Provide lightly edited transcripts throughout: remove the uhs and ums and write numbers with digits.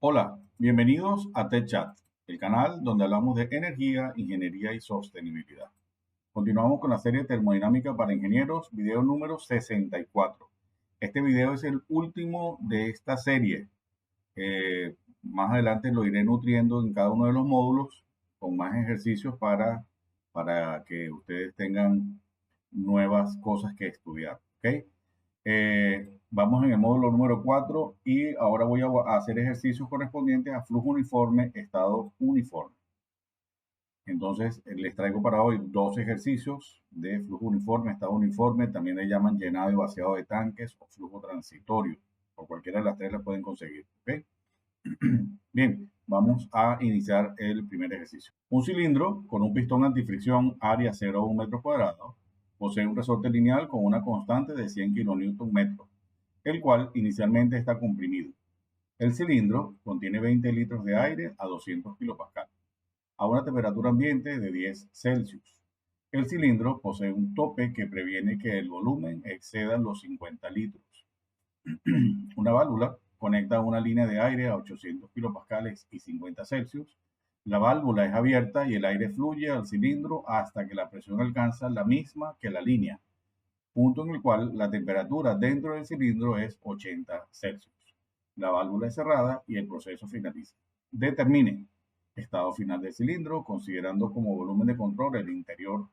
Hola, bienvenidos a TechChat, el canal donde hablamos de energía, ingeniería y sostenibilidad. Continuamos con la serie Termodinámica para Ingenieros, video número 64. Este video es el último de esta serie. Más adelante lo iré nutriendo en cada uno de los módulos con más ejercicios para que ustedes tengan nuevas cosas que estudiar. ¿Ok? Vamos en el módulo número 4 y ahora voy a hacer ejercicios correspondientes a flujo uniforme, estado uniforme. Entonces, les traigo para hoy dos ejercicios de flujo uniforme, estado uniforme, también le llaman llenado y vaciado de tanques o flujo transitorio. Por cualquiera de las tres la pueden conseguir. ¿Ok? Bien, vamos a iniciar el primer ejercicio. Un cilindro con un pistón antifricción área 0,1 metros cuadrados posee un resorte lineal con una constante de 100 kN, el cual inicialmente está comprimido. El cilindro contiene 20 litros de aire a 200 kPa a una temperatura ambiente de 10 Celsius. El cilindro posee un tope que previene que el volumen exceda los 50 litros. Una válvula conecta una línea de aire a 800 kilopascales y 50 Celsius. La válvula es abierta y el aire fluye al cilindro hasta que la presión alcanza la misma que la línea, punto en el cual la temperatura dentro del cilindro es 80 Celsius. La válvula es cerrada y el proceso finaliza. Determine estado final del cilindro, considerando como volumen de control el interior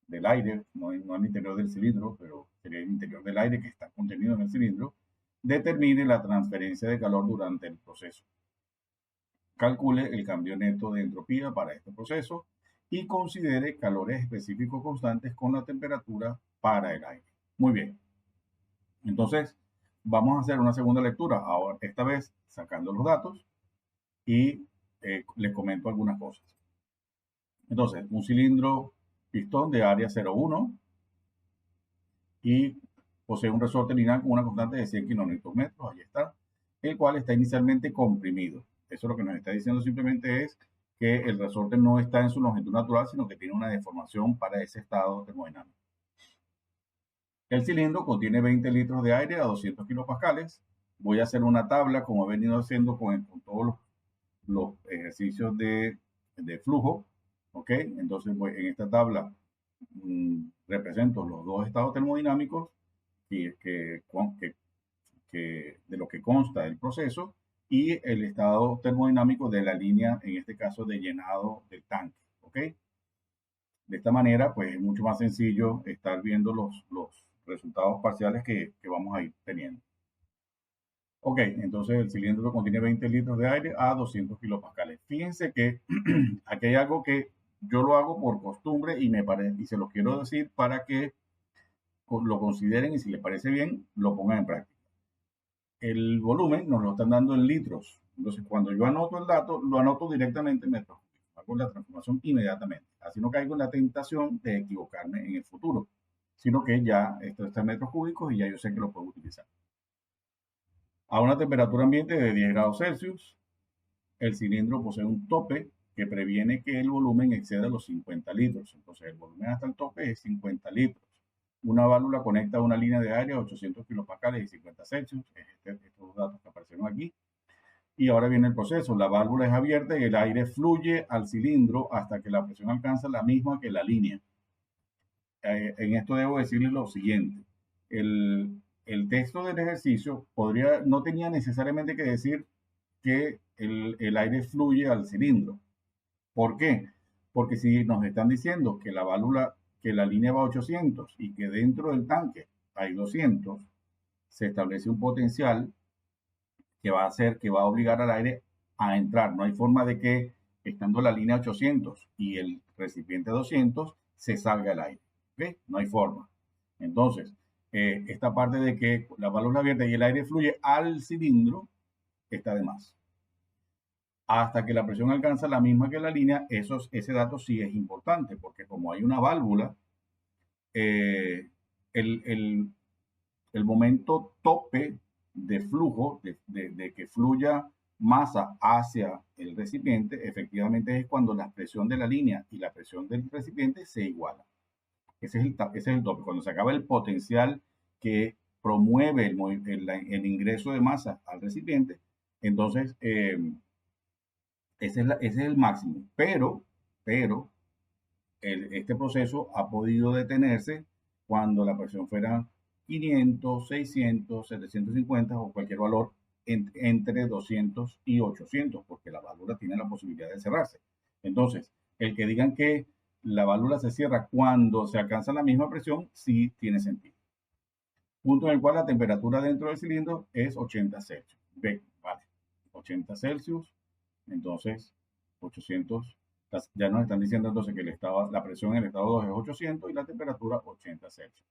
del aire, no el interior del cilindro, pero sería el interior del aire que está contenido en el cilindro. Determine la transferencia de calor durante el proceso. Calcule el cambio neto de entropía para este proceso y considere calores específicos constantes con la temperatura para el aire. Muy bien. Entonces, vamos a hacer una segunda lectura, ahora esta vez sacando los datos y les comento algunas cosas. Entonces, un cilindro pistón de área 0,1 y posee un resorte lineal con una constante de 100 kN, ahí está, el cual está inicialmente comprimido. Eso lo que nos está diciendo simplemente es que el resorte no está en su longitud natural, sino que tiene una deformación para ese estado termodinámico. El cilindro contiene 20 litros de aire a 200 kilopascales. Voy a hacer una tabla, como he venido haciendo con todos los ejercicios de flujo. ¿Ok? Entonces, en esta tabla represento los dos estados termodinámicos de lo que consta el proceso y el estado termodinámico de la línea, en este caso de llenado del tanque. ¿Ok? De esta manera, pues es mucho más sencillo estar viendo los resultados parciales que vamos a ir teniendo. Ok, entonces el cilindro contiene 20 litros de aire a 200 kilopascales. Fíjense que aquí hay algo que yo lo hago por costumbre y se los quiero decir para que lo consideren y si les parece bien, lo pongan en práctica. El volumen nos lo están dando en litros. Entonces, cuando yo anoto el dato, lo anoto directamente en metros cúbicos. Hago la transformación inmediatamente. Así no caigo en la tentación de equivocarme en el futuro, sino que ya esto está en metros cúbicos y ya yo sé que lo puedo utilizar. A una temperatura ambiente de 10 grados Celsius, el cilindro posee un tope que previene que el volumen exceda los 50 litros. Entonces, el volumen hasta el tope es 50 litros. Una válvula conecta una línea de aire a 800 kilopascales y 50 Celsius. Estos datos que aparecieron aquí. Y ahora viene el proceso. La válvula es abierta y el aire fluye al cilindro hasta que la presión alcanza la misma que la línea. En esto debo decirles lo siguiente. El texto del ejercicio no tenía necesariamente que decir que el aire fluye al cilindro. ¿Por qué? Porque si nos están diciendo que la válvula, que la línea va a 800 y que dentro del tanque hay 200, se establece un potencial que va a hacer, que va a obligar al aire a entrar. No hay forma de que estando la línea 800 y el recipiente 200 se salga el aire. ¿Ok? No hay forma. Entonces, esta parte de que la válvula abierta y el aire fluye al cilindro está de más. Hasta que la presión alcanza la misma que la línea, ese dato sí es importante, porque como hay una válvula, eh, el, el, el momento tope de flujo, de que fluya masa hacia el recipiente, efectivamente es cuando la presión de la línea y la presión del recipiente se igualan. Ese es el tope, cuando se acaba el potencial que promueve el ingreso de masa al recipiente, Entonces, ese es el máximo. Pero este proceso ha podido detenerse cuando la presión fuera 500, 600, 750 o cualquier valor entre 200 y 800, porque la válvula tiene la posibilidad de cerrarse. Entonces, el que digan que la válvula se cierra cuando se alcanza la misma presión, sí tiene sentido. Punto en el cual la temperatura dentro del cilindro es 80 Celsius. Ve, vale, 80 Celsius, entonces 800, ya nos están diciendo entonces que la presión en el estado 2 es 800 y la temperatura 80 Celsius.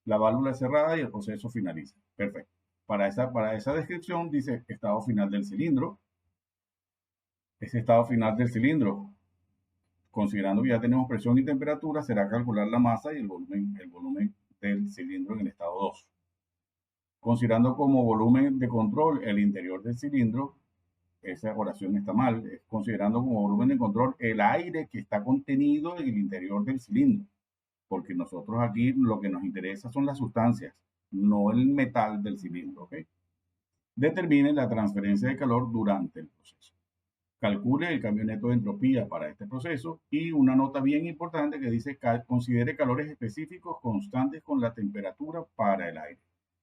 La válvula es cerrada y el proceso finaliza. Perfecto. Para esa descripción dice estado final del cilindro. Ese estado final del cilindro, considerando que ya tenemos presión y temperatura, será calcular la masa y el volumen del cilindro en el estado 2. Considerando como volumen de control el interior del cilindro, esa oración está mal, considerando como volumen de control el aire que está contenido en el interior del cilindro, porque nosotros aquí lo que nos interesa son las sustancias, no el metal del cilindro, ¿ok? Determine la transferencia de calor durante el proceso. Calcule el cambio neto de entropía para este proceso y una nota bien importante que dice considere calores específicos constantes con la temperatura para el aire.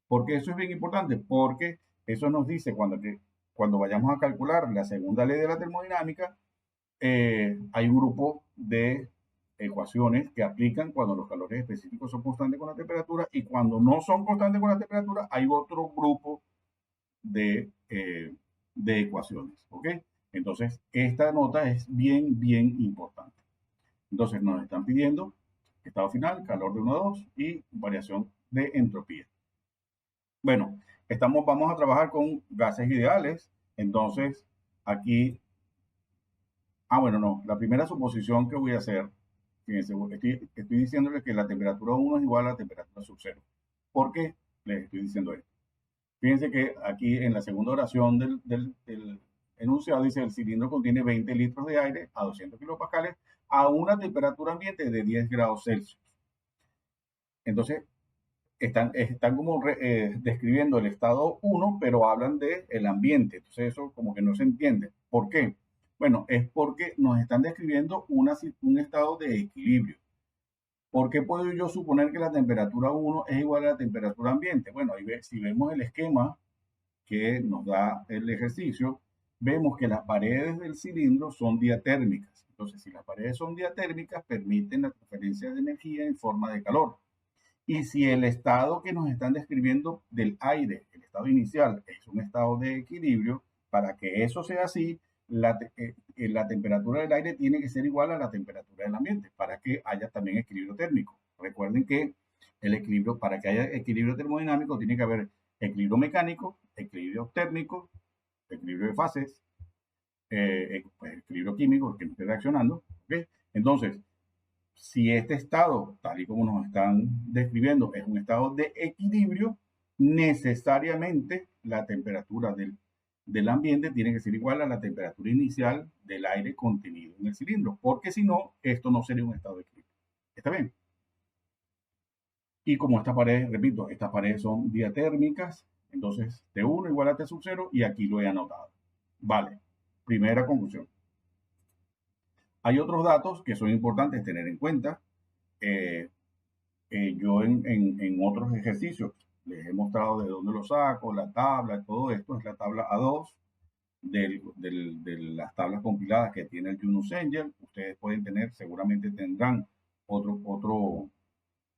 ¿Por qué eso es bien importante? Porque eso nos dice cuando vayamos a calcular la segunda ley de la termodinámica, hay un grupo de ecuaciones que aplican cuando los calores específicos son constantes con la temperatura y cuando no son constantes con la temperatura hay otro grupo de ecuaciones. ¿Ok? Entonces, esta nota es bien, bien importante. Entonces, nos están pidiendo estado final, calor de 1 a 2 y variación de entropía. Bueno, vamos a trabajar con gases ideales. Entonces, aquí, bueno, no, la primera suposición que voy a hacer, fíjense, estoy diciéndole que la temperatura 1 es igual a la temperatura sub 0. ¿Por qué les estoy diciendo esto? Fíjense que aquí en la segunda oración del enunciado dice el cilindro contiene 20 litros de aire a 200 kilopascales a una temperatura ambiente de 10 grados Celsius. Entonces, están como describiendo el estado 1, pero hablan del ambiente. Entonces, eso como que no se entiende. ¿Por qué? Bueno, es porque nos están describiendo un estado de equilibrio. ¿Por qué puedo yo suponer que la temperatura 1 es igual a la temperatura ambiente? Bueno, si vemos el esquema que nos da el ejercicio, vemos que las paredes del cilindro son diatérmicas. Entonces, si las paredes son diatérmicas, permiten la transferencia de energía en forma de calor. Y si el estado que nos están describiendo del aire, el estado inicial, es un estado de equilibrio, para que eso sea así, la temperatura del aire tiene que ser igual a la temperatura del ambiente, para que haya también equilibrio térmico. Recuerden que el equilibrio, para que haya equilibrio termodinámico, tiene que haber equilibrio mecánico, equilibrio térmico, equilibrio de fases, pues, equilibrio químico, que no esté reaccionando. ¿Okay? Entonces, si este estado, tal y como nos están describiendo, es un estado de equilibrio, necesariamente la temperatura del ambiente tiene que ser igual a la temperatura inicial del aire contenido en el cilindro, porque si no, esto no sería un estado de equilibrio. ¿Está bien? Y como estas paredes, repito, estas paredes son diatérmicas, entonces T1 igual a T sub 0 y aquí lo he anotado. Vale, primera conclusión. Hay otros datos que son importantes tener en cuenta. Yo en otros ejercicios les he mostrado de dónde lo saco, la tabla, todo esto es la tabla A2 de las tablas compiladas que tiene el Yunus Engel. Ustedes pueden tener, seguramente tendrán otro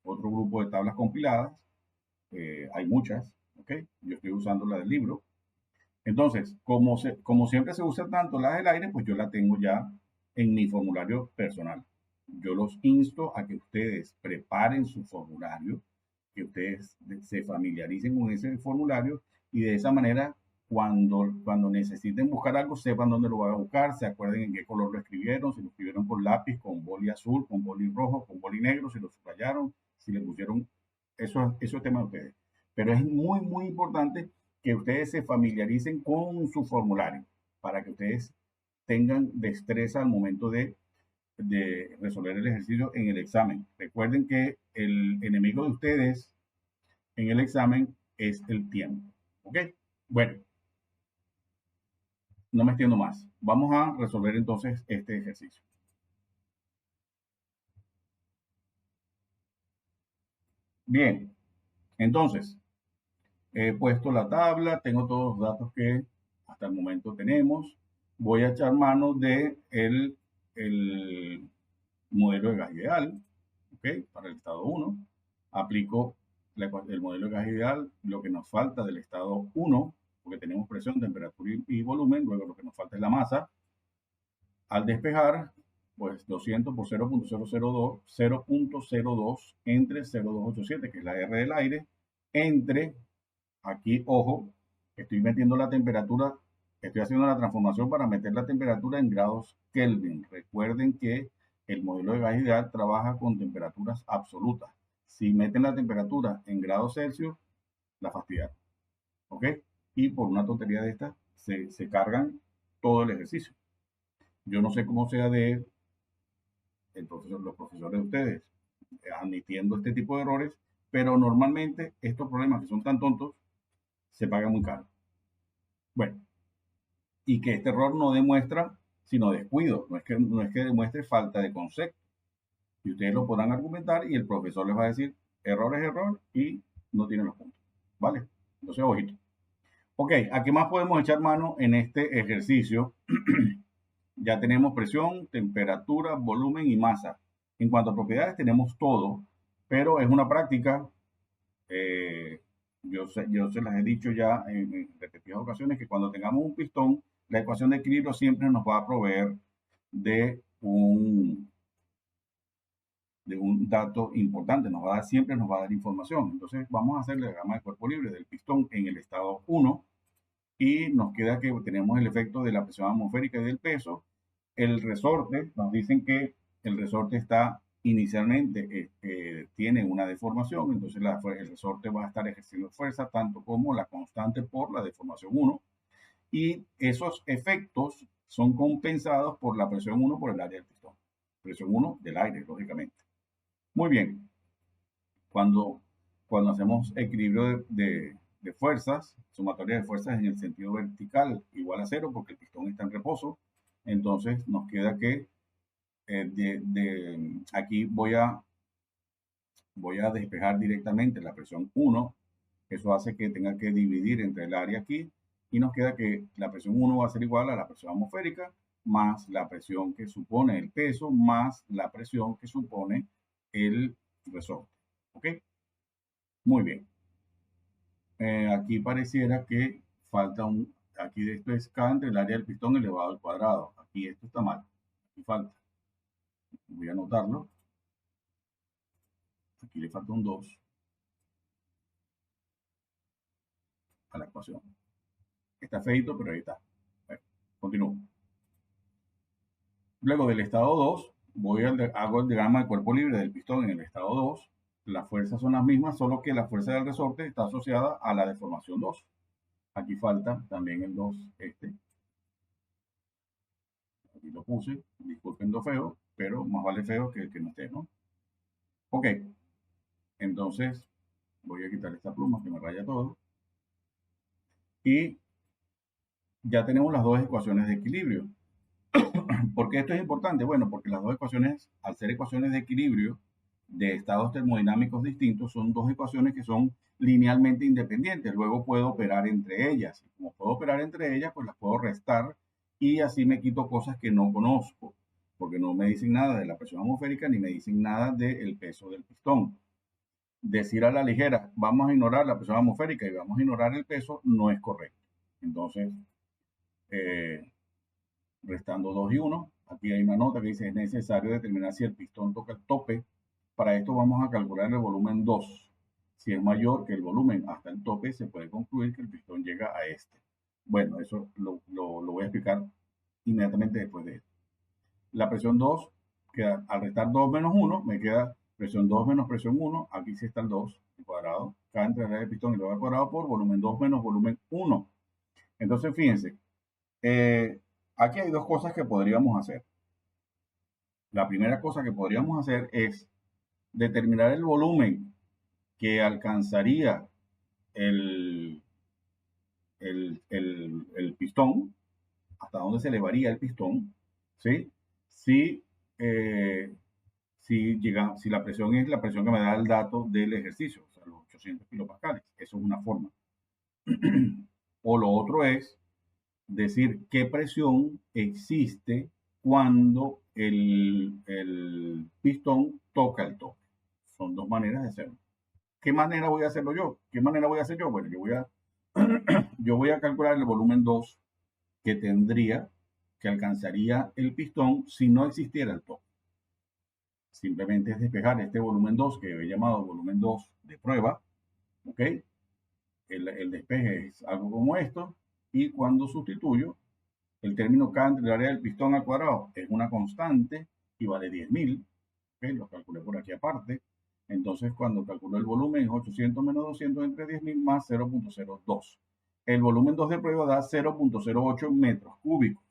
grupo de tablas compiladas. Hay muchas, ¿ok? Yo estoy usando la del libro. Entonces, como siempre se usa tanto la del aire, pues yo la tengo ya en mi formulario personal. Yo los insto a que ustedes preparen su formulario, que ustedes se familiaricen con ese formulario y de esa manera, cuando necesiten buscar algo, sepan dónde lo van a buscar, se acuerden en qué color lo escribieron, si lo escribieron con lápiz, con boli azul, con boli rojo, con boli negro, si lo subrayaron, si le pusieron, eso es tema de ustedes. Pero es muy, muy importante que ustedes se familiaricen con su formulario para que ustedes tengan destreza al momento de resolver el ejercicio en el examen. Recuerden que el enemigo de ustedes en el examen es el tiempo. ¿Ok? Bueno, no me extiendo más. Vamos a resolver entonces este ejercicio. Bien, entonces, he puesto la tabla, tengo todos los datos que hasta el momento tenemos. Voy a echar mano de el modelo de gas ideal, ¿ok? Para el estado 1. Aplico el modelo de gas ideal, lo que nos falta del estado 1, porque tenemos presión, temperatura y volumen, luego lo que nos falta es la masa. Al despejar, pues 200 por 0.002 entre 0.287, que es la R del aire, entre, aquí, ojo, estoy metiendo la temperatura, estoy haciendo la transformación para meter la temperatura en grados Kelvin. Recuerden que el modelo de gas ideal trabaja con temperaturas absolutas. Si meten la temperatura en grados Celsius, la fastidiaron. ¿Ok? Y por una tontería de esta, se cargan todo el ejercicio. Yo no sé cómo sea de los profesores de ustedes admitiendo este tipo de errores, pero normalmente estos problemas que son tan tontos se pagan muy caro. Bueno, y que este error no demuestra sino descuido, no es que demuestre falta de concepto. Y ustedes lo podrán argumentar y el profesor les va a decir error es error y no tiene los puntos. ¿Vale? Entonces, ojito. Ok, ¿a qué más podemos echar mano en este ejercicio? Ya tenemos presión, temperatura, volumen y masa. En cuanto a propiedades tenemos todo, pero es una práctica, yo se las he dicho ya en repetidas ocasiones, que cuando tengamos un pistón, la ecuación de equilibrio siempre nos va a proveer de un dato importante, siempre nos va a dar información. Entonces vamos a hacer la gama de cuerpo libre del pistón en el estado 1 y nos queda que tenemos el efecto de la presión atmosférica y del peso. El resorte, nos dicen que el resorte está inicialmente, tiene una deformación, entonces el resorte va a estar ejerciendo fuerza tanto como la constante por la deformación 1 y esos efectos son compensados por la presión 1 por el área del pistón. Presión 1 del aire, lógicamente. Muy bien, cuando hacemos equilibrio de fuerzas, sumatoria de fuerzas en el sentido vertical igual a 0 porque el pistón está en reposo, entonces nos queda que aquí voy a despejar directamente la presión 1, eso hace que tenga que dividir entre el área aquí y nos queda que la presión 1 va a ser igual a la presión atmosférica más la presión que supone el peso más la presión que supone el resorte. ¿Ok? Muy bien. Aquí pareciera que falta aquí de esto es K entre el área del pistón elevado al cuadrado. Aquí esto está mal. Aquí falta. Voy a anotarlo. Aquí le falta un 2 a la ecuación. Está feito, pero ahí está. Bueno, continúo. Luego del estado 2, hago el diagrama de cuerpo libre del pistón en el estado 2. Las fuerzas son las mismas, solo que la fuerza del resorte está asociada a la deformación 2. Aquí falta también el 2, Aquí lo puse, disculpen lo feo, pero más vale feo que el que no esté, ¿no? Ok, entonces voy a quitar esta pluma que me raya todo. Y ya tenemos las dos ecuaciones de equilibrio. ¿Por qué esto es importante? Bueno, porque las dos ecuaciones, al ser ecuaciones de equilibrio de estados termodinámicos distintos, son dos ecuaciones que son linealmente independientes. Luego puedo operar entre ellas. Y como puedo operar entre ellas, pues las puedo restar y así me quito cosas que no conozco, porque no me dicen nada de la presión atmosférica ni me dicen nada del peso del pistón. Decir a la ligera, vamos a ignorar la presión atmosférica y vamos a ignorar el peso, no es correcto. Entonces, restando 2 y 1. Aquí hay una nota que dice, es necesario determinar si el pistón toca el tope. Para esto vamos a calcular el volumen 2. Si es mayor que el volumen hasta el tope, se puede concluir que el pistón llega a este. Bueno, eso lo voy a explicar inmediatamente después de esto. La presión 2, queda, al restar 2 menos 1, me queda presión 2 menos presión 1. Aquí sí está el 2, el cuadrado. K entre el área del pistón y el al cuadrado por volumen 2 menos volumen 1. Entonces, fíjense, aquí hay dos cosas que podríamos hacer. La primera cosa que podríamos hacer es determinar el volumen que alcanzaría el pistón hasta dónde se elevaría el pistón, ¿sí? Si, si la presión es la presión que me da el dato del ejercicio, o sea, los 800 kilopascales. Eso es una forma. O lo otro es decir qué presión existe cuando el pistón toca el tope. Son dos maneras de hacerlo. ¿Qué manera voy a hacerlo yo? ¿Qué manera voy a hacer yo? Bueno, yo voy a calcular el volumen 2 que tendría, que alcanzaría el pistón si no existiera el tope. Simplemente es despejar este volumen 2 que he llamado volumen 2 de prueba, ¿ok? El despeje es algo como esto, y cuando sustituyo, el término K entre el área del pistón al cuadrado es una constante y vale 10.000, ¿ok? Lo calculé por aquí aparte. Entonces, cuando calculo el volumen es 800 menos 200 entre 10.000 más 0.02. El volumen 2 de prueba da 0.08 metros cúbicos.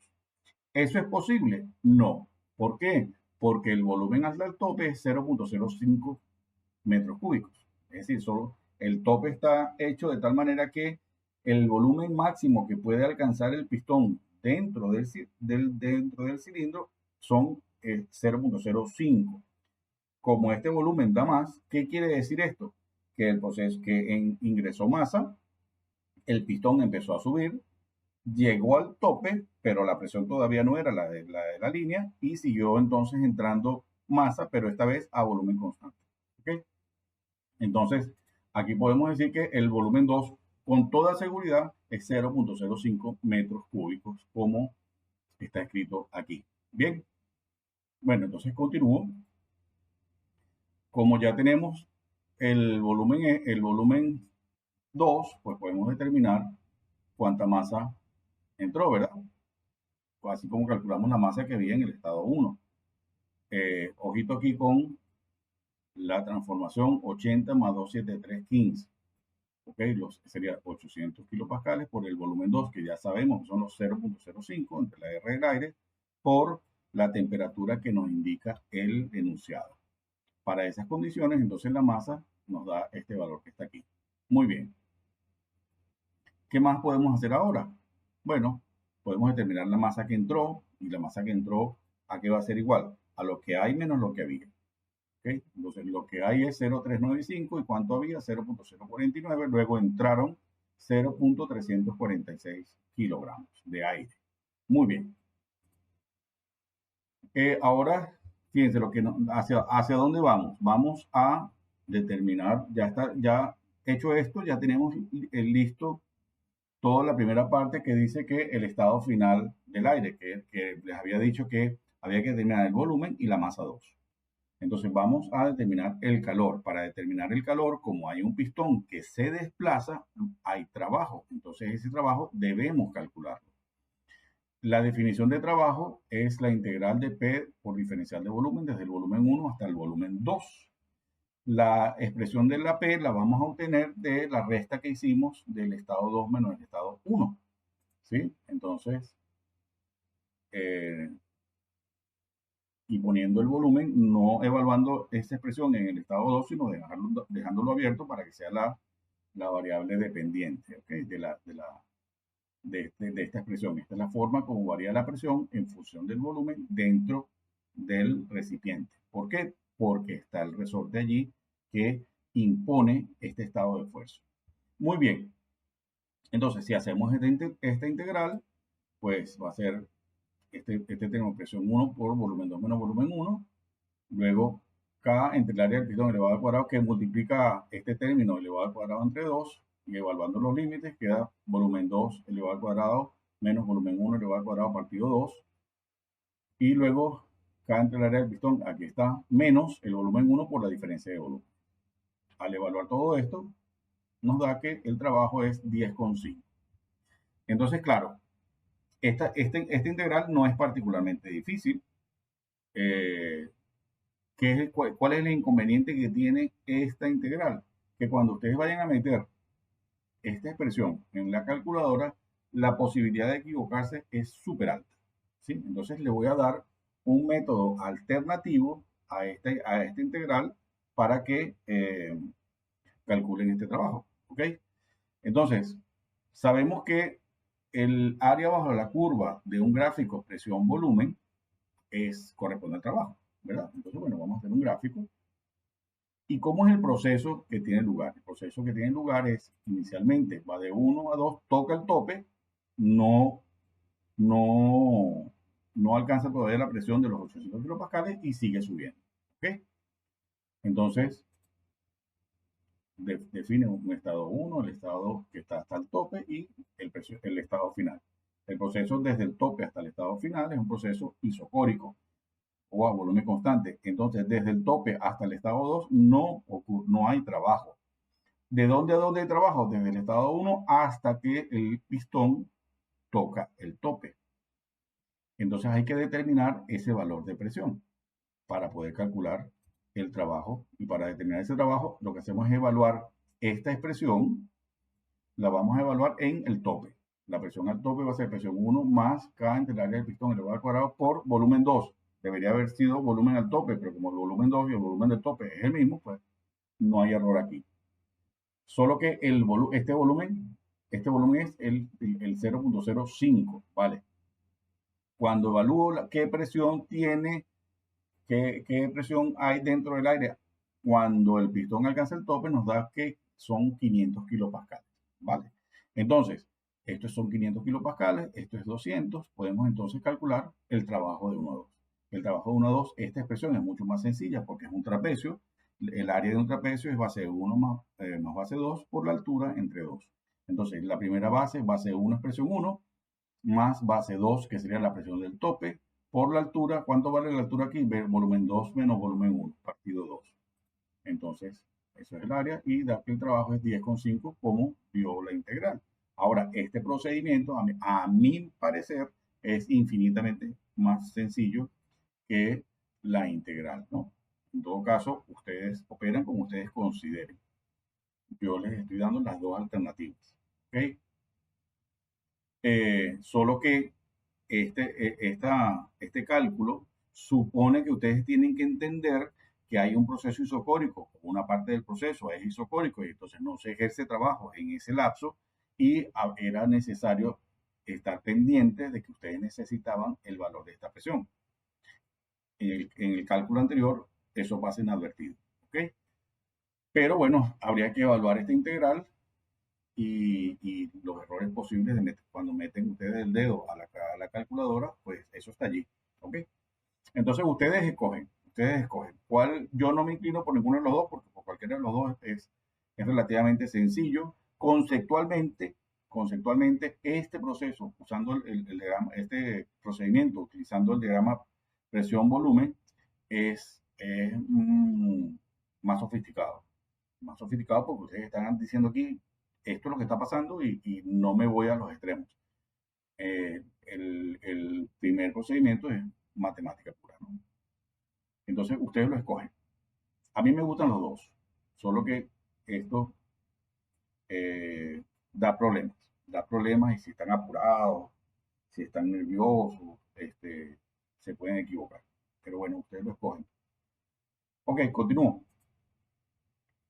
¿Eso es posible? No. ¿Por qué? Porque el volumen hasta el tope es 0.05 metros cúbicos. Es decir, solo el tope está hecho de tal manera que el volumen máximo que puede alcanzar el pistón dentro del cilindro son 0.05. Como este volumen da más, ¿qué quiere decir esto? Que el proceso que ingresó masa, el pistón empezó a subir, llegó al tope, pero la presión todavía no era la línea y siguió entonces entrando masa, pero esta vez a volumen constante. ¿Okay? Entonces, aquí podemos decir que el volumen 2 con toda seguridad es 0.05 metros cúbicos, como está escrito aquí. Bien, bueno, entonces continúo. Como ya tenemos el volumen 2, pues podemos determinar cuánta masa entró, ¿verdad? Así como calculamos la masa que había en el estado 1. Ojito aquí con la transformación 80 más 273, 15. ¿Ok? Sería 800 kilopascales por el volumen 2, que ya sabemos que son los 0.05 entre la R del aire, por la temperatura que nos indica el enunciado. Para esas condiciones, entonces la masa nos da este valor que está aquí. Muy bien. ¿Qué más podemos hacer ahora? Bueno, podemos determinar la masa que entró, y la masa que entró, ¿a qué va a ser igual? A lo que hay menos lo que había. ¿Okay? Entonces, lo que hay es 0.395 y ¿cuánto había? 0.049. Luego entraron 0.346 kilogramos de aire. Muy bien. Ahora, fíjense hacia dónde vamos. Vamos a determinar, ya hecho esto, ya tenemos listo toda la primera parte que dice que el estado final del aire, que les había dicho que había que determinar el volumen y la masa 2. Entonces vamos a determinar el calor. Para determinar el calor, como hay un pistón que se desplaza, hay trabajo. Entonces ese trabajo debemos calcularlo. La definición de trabajo es la integral de P por diferencial de volumen desde el volumen 1 hasta el volumen 2. La expresión de la P la vamos a obtener de la resta que hicimos del estado 2 menos el estado 1. ¿Sí? Entonces, y poniendo el volumen, no evaluando esta expresión en el estado 2, sino dejándolo abierto para que sea la variable dependiente, ¿okay? de esta expresión. Esta es la forma como varía la presión en función del volumen dentro del recipiente. ¿Por qué? Porque está el resorte allí que impone este estado de esfuerzo. Muy bien. Entonces, si hacemos esta integral, pues va a ser, tenemos presión 1 por volumen 2 menos volumen 1. Luego, K entre el área del pistón elevado al cuadrado, que multiplica este término elevado al cuadrado entre 2, y evaluando los límites, queda volumen 2 elevado al cuadrado menos volumen 1 elevado al cuadrado partido 2. Y luego, K entre el área del pistón, aquí está, menos el volumen 1 por la diferencia de volumen. Al evaluar todo esto, nos da que el trabajo es 10,5. Entonces, claro, esta integral no es particularmente difícil. ¿Cuál es el inconveniente que tiene esta integral? Que cuando ustedes vayan a meter esta expresión en la calculadora, la posibilidad de equivocarse es súper alta. ¿Sí? Entonces le voy a dar un método alternativo a esta integral para que calculen este trabajo. ¿Ok? Entonces, sabemos que el área bajo la curva de un gráfico presión-volumen corresponde al trabajo, ¿verdad? Entonces, bueno, vamos a hacer un gráfico. ¿Y cómo es el proceso que tiene lugar? El proceso que tiene lugar es, inicialmente, va de 1 a 2, toca el tope, no, no, no alcanza todavía la presión de los 800 kilopascales y sigue subiendo. ¿Ok? Entonces, define un estado 1, el estado 2 que está hasta el tope y el estado final. El proceso desde el tope hasta el estado final es un proceso isocórico o a volumen constante. Entonces, desde el tope hasta el estado 2 no hay trabajo. ¿De dónde a dónde hay trabajo? Desde el estado 1 hasta que el pistón toca el tope. Entonces hay que determinar ese valor de presión para poder calcular el trabajo. Y para determinar ese trabajo, lo que hacemos es evaluar esta expresión, la vamos a evaluar en el tope. La presión al tope va a ser presión 1 más K entre el área del pistón elevado al cuadrado por volumen 2. Debería haber sido volumen al tope, pero como el volumen 2 y el volumen del tope es el mismo, pues no hay error aquí. Solo que este volumen es el 0.05, ¿vale? Cuando evalúo qué presión tiene, qué presión hay dentro del aire, cuando el pistón alcanza el tope, nos da que son 500 kilopascales, ¿vale? Entonces, estos son 500 kilopascales, esto es 200, podemos entonces calcular el trabajo de 1 a 2. El trabajo de 1 a 2, esta expresión es mucho más sencilla porque es un trapecio. El área de un trapecio es base 1 más base 2 por la altura entre 2. Entonces, la primera base 1 expresión 1, más base 2, que sería la presión del tope, por la altura. ¿Cuánto vale la altura aquí? Volumen 2 menos volumen 1, partido 2. Entonces, eso es el área y da que el trabajo es 10,5 como dio la integral. Ahora, este procedimiento, a mi parecer, es infinitamente más sencillo que la integral, ¿no? En todo caso, ustedes operan como ustedes consideren. Yo les estoy dando las dos alternativas, ¿ok? Solo que este cálculo supone que ustedes tienen que entender que hay un proceso isocórico, una parte del proceso es isocórico y entonces no se ejerce trabajo en ese lapso y era necesario estar pendientes de que ustedes necesitaban el valor de esta presión. En el cálculo anterior eso pasa inadvertido, ¿ok? Pero bueno, habría que evaluar esta integral y los errores posibles cuando meten ustedes el dedo a la calculadora, pues eso está allí, ¿ok? Entonces ustedes escogen. Yo no me inclino por ninguno de los dos, porque por cualquiera de los dos es relativamente sencillo. Conceptualmente, este proceso, usando este procedimiento, utilizando el diagrama presión-volumen, es más sofisticado. Más sofisticado porque ustedes están diciendo aquí, esto es lo que está pasando y no me voy a los extremos. El primer procedimiento es matemática pura, ¿no? Entonces ustedes lo escogen. A mí me gustan los dos, solo que esto eh, da problemas y si están apurados, si están nerviosos, se pueden equivocar. Pero bueno, ustedes lo escogen. Ok, continúo.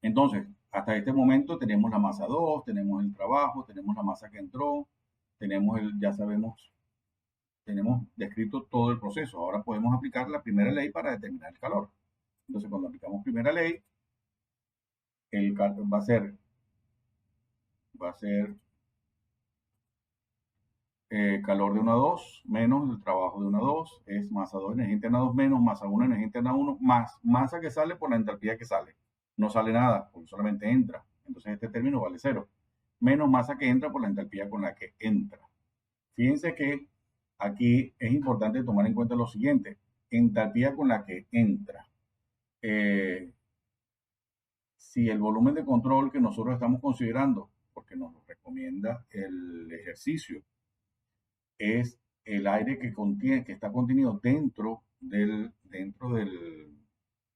Entonces, hasta este momento tenemos la masa 2, tenemos el trabajo, tenemos la masa que entró, ya sabemos, tenemos descrito todo el proceso. Ahora podemos aplicar la primera ley para determinar el calor. Entonces, cuando aplicamos primera ley, el calor va a ser calor de 1 a 2 menos el trabajo de 1 a 2 es masa 2 energía interna 2 menos masa 1 energía interna 1 más masa que sale por la entalpía que sale. No sale nada porque solamente entra. Entonces este término vale 0. Menos masa que entra por la entalpía con la que entra. Fíjense que aquí es importante tomar en cuenta lo siguiente. Entalpía con la que entra. Si el volumen de control que nosotros estamos considerando, porque nos lo recomienda el ejercicio, es el aire que está contenido dentro del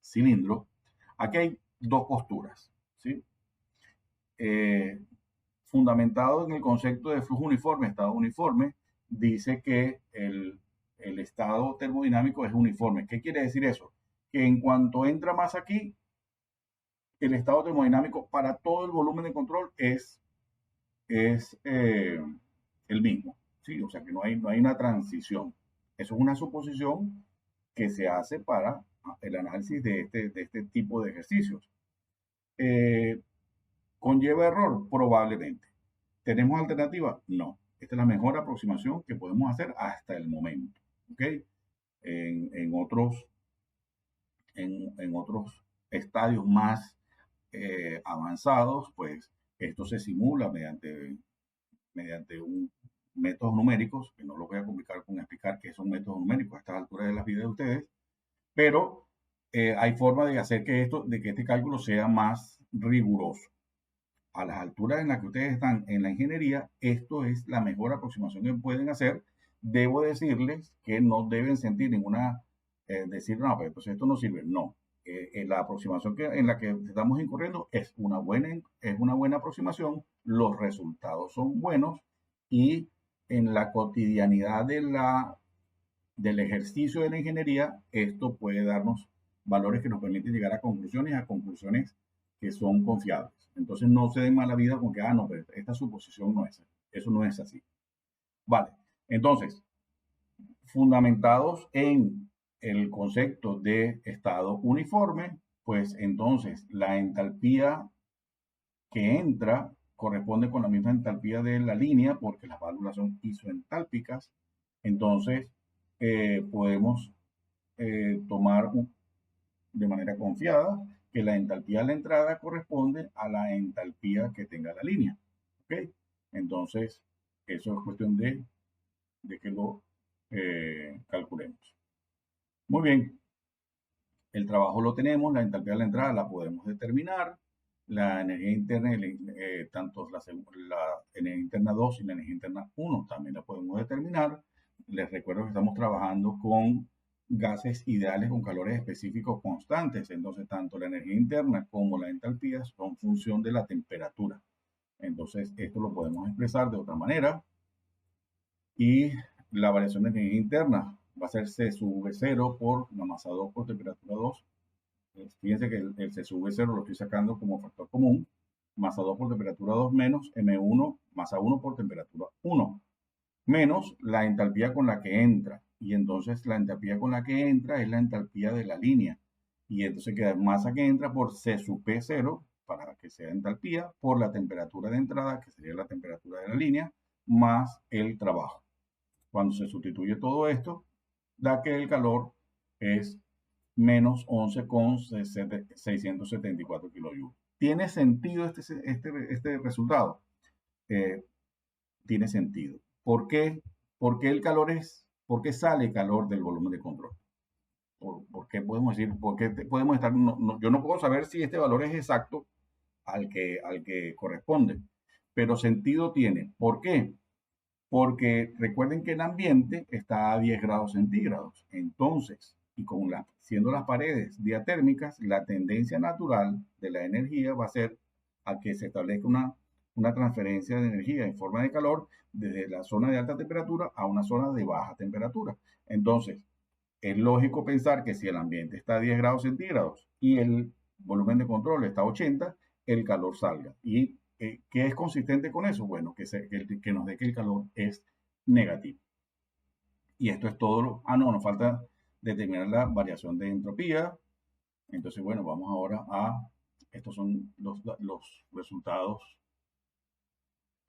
cilindro, aquí hay dos posturas, ¿sí? Fundamentado en el concepto de flujo uniforme, estado uniforme, dice que el estado termodinámico es uniforme. ¿Qué quiere decir eso? Que en cuanto entra más aquí, el estado termodinámico para todo el volumen de control es el mismo. ¿sí? O sea que no hay una transición. Eso es una suposición que se hace para el análisis de este tipo de ejercicios. Eh, ¿Conlleva error? Probablemente. ¿Tenemos alternativa? No. Esta es la mejor aproximación que podemos hacer hasta el momento. ¿Ok? En otros, en otros estadios más avanzados, pues esto se simula mediante un métodos numéricos, que no lo voy a complicar con explicar qué son métodos numéricos a estas alturas de la vida de ustedes, pero hay forma de hacer de que este cálculo sea más riguroso. A las alturas en las que ustedes están en la ingeniería, esto es la mejor aproximación que pueden hacer. Debo decirles que no deben sentir ninguna, decir, no, pero entonces esto no sirve. No. La aproximación en la que estamos incurriendo es una buena aproximación, los resultados son buenos y en la cotidianidad del ejercicio de la ingeniería, esto puede darnos valores que nos permiten llegar a conclusiones que son confiables. Entonces no se den mala vida con que, no, pero esta suposición no es, eso no es así. Vale, entonces, fundamentados en el concepto de estado uniforme, pues entonces la entalpía que entra corresponde con la misma entalpía de la línea, porque las válvulas son isoentálpicas. Entonces, podemos tomar de manera confiada que la entalpía de la entrada corresponde a la entalpía que tenga la línea. ¿Ok? Entonces, eso es cuestión de que lo calculemos. Muy bien, el trabajo lo tenemos, la entalpía de la entrada la podemos determinar, la energía interna, tanto la energía interna 2 y la energía interna 1 también la podemos determinar. Les recuerdo que estamos trabajando con gases ideales con calores específicos constantes, entonces tanto la energía interna como la entalpía son función de la temperatura. Entonces esto lo podemos expresar de otra manera y la variación de energía interna va a ser C sub V0 por la masa 2 por temperatura 2. Fíjense que el C sub V0 lo estoy sacando como factor común, masa 2 por temperatura 2 menos M1 masa 1 por temperatura 1, menos la entalpía con la que entra. Y entonces la entalpía con la que entra es la entalpía de la línea. Y entonces queda masa que entra por C sub P0, para que sea entalpía, por la temperatura de entrada, que sería la temperatura de la línea, más el trabajo. Cuando se sustituye todo esto, da que el calor es menos 11,674 kilojoules. ¿Tiene sentido este resultado? Tiene sentido. ¿Por qué? ¿Por qué sale calor del volumen de control? ¿Por qué podemos decir, por qué podemos estar, yo no puedo saber si este valor es exacto al que corresponde, pero sentido tiene. ¿Por qué? Porque recuerden que el ambiente está a 10 grados centígrados. Entonces, y siendo las paredes diatérmicas, la tendencia natural de la energía va a ser a que se establezca una transferencia de energía en forma de calor desde la zona de alta temperatura a una zona de baja temperatura. Entonces, es lógico pensar que si el ambiente está a 10 grados centígrados y el volumen de control está a 80, el calor salga. ¿Y qué es consistente con eso? Bueno, que nos dé que el calor es negativo. Y esto es todo. Nos falta determinar la variación de entropía. Entonces, bueno, vamos ahora estos son los resultados